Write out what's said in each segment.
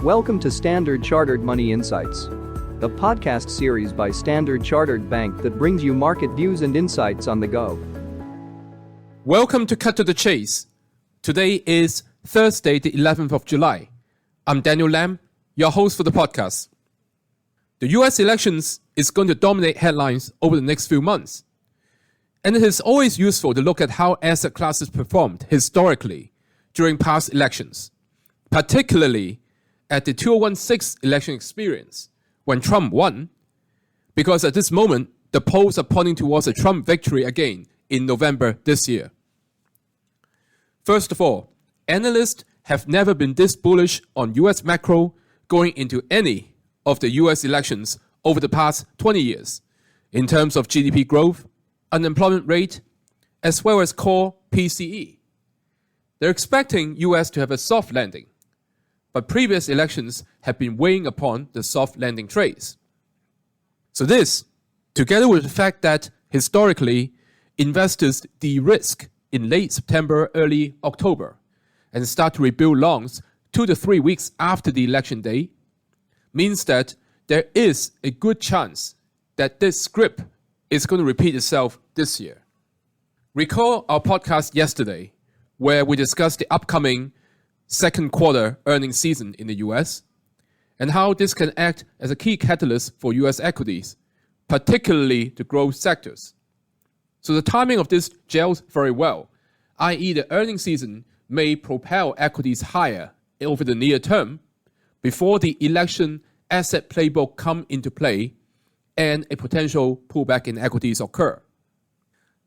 Welcome to Standard Chartered Money Insights, a podcast series by Standard Chartered Bank that brings you market views and insights on the go. Welcome to Cut to the Chase. Today is Thursday, the 11th of July. I'm Daniel Lam, your host for the podcast. The US elections is going to dominate headlines over the next few months. And it is always useful to look at how asset classes performed historically during past elections, particularly at the 2016 election experience when Trump won, because at this moment, the polls are pointing towards a Trump victory again in November this year. First of all, analysts have never been this bullish on US macro going into any of the US elections over the past 20 years in terms of GDP growth, unemployment rate, as well as core PCE. They're expecting US to have a soft landing, but previous elections have been weighing upon the soft landing trades. So this, together with the fact that historically investors de-risk in late September, early October, and start to rebuild longs 2 to 3 weeks after the election day, means that there is a good chance that this script is going to repeat itself this year. Recall our podcast yesterday, where we discussed the upcoming second quarter earnings season in the US, and how this can act as a key catalyst for US equities, particularly the growth sectors. So the timing of this gels very well, i.e. the earnings season may propel equities higher over the near term before the election asset playbook come into play and a potential pullback in equities occur.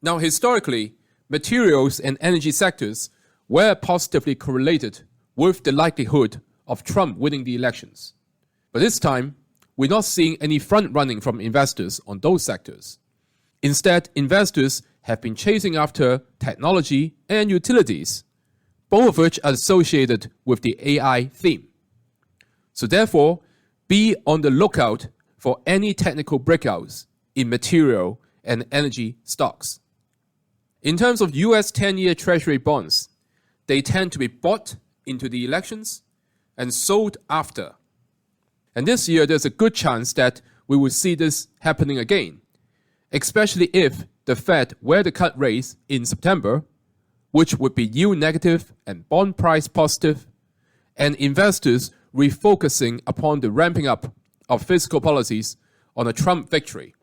Now, historically, materials and energy sectors were positively correlated with the likelihood of Trump winning the elections. But this time, we're not seeing any front-running from investors on those sectors. Instead, investors have been chasing after technology and utilities, both of which are associated with the AI theme. So therefore, be on the lookout for any technical breakouts in material and energy stocks. In terms of US 10-year Treasury bonds, they tend to be bought into the elections and sold after. And this year, there's a good chance that we will see this happening again, especially if the Fed were to cut rates in September, which would be yield negative and bond price positive, and investors refocusing upon the ramping up of fiscal policies on a Trump victory,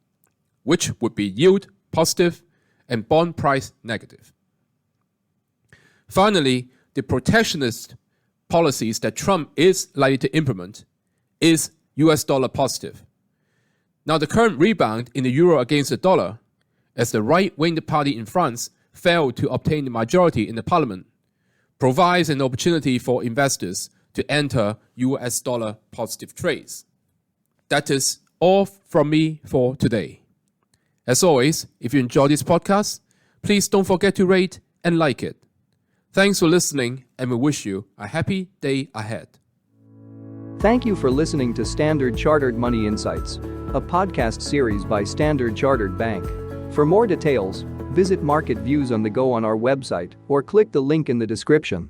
which would be yield positive and bond price negative. Finally, the protectionist policies that Trump is likely to implement is US dollar positive. Now, the current rebound in the euro against the dollar, as the right-wing party in France failed to obtain the majority in the parliament, provides an opportunity for investors to enter US dollar positive trades. That is all from me for today. As always, if you enjoy this podcast, please don't forget to rate and like it. Thanks for listening, and we wish you a happy day ahead. Thank you for listening to Standard Chartered Money Insights, a podcast series by Standard Chartered Bank. For more details, visit Market Views on the Go on our website or click the link in the description.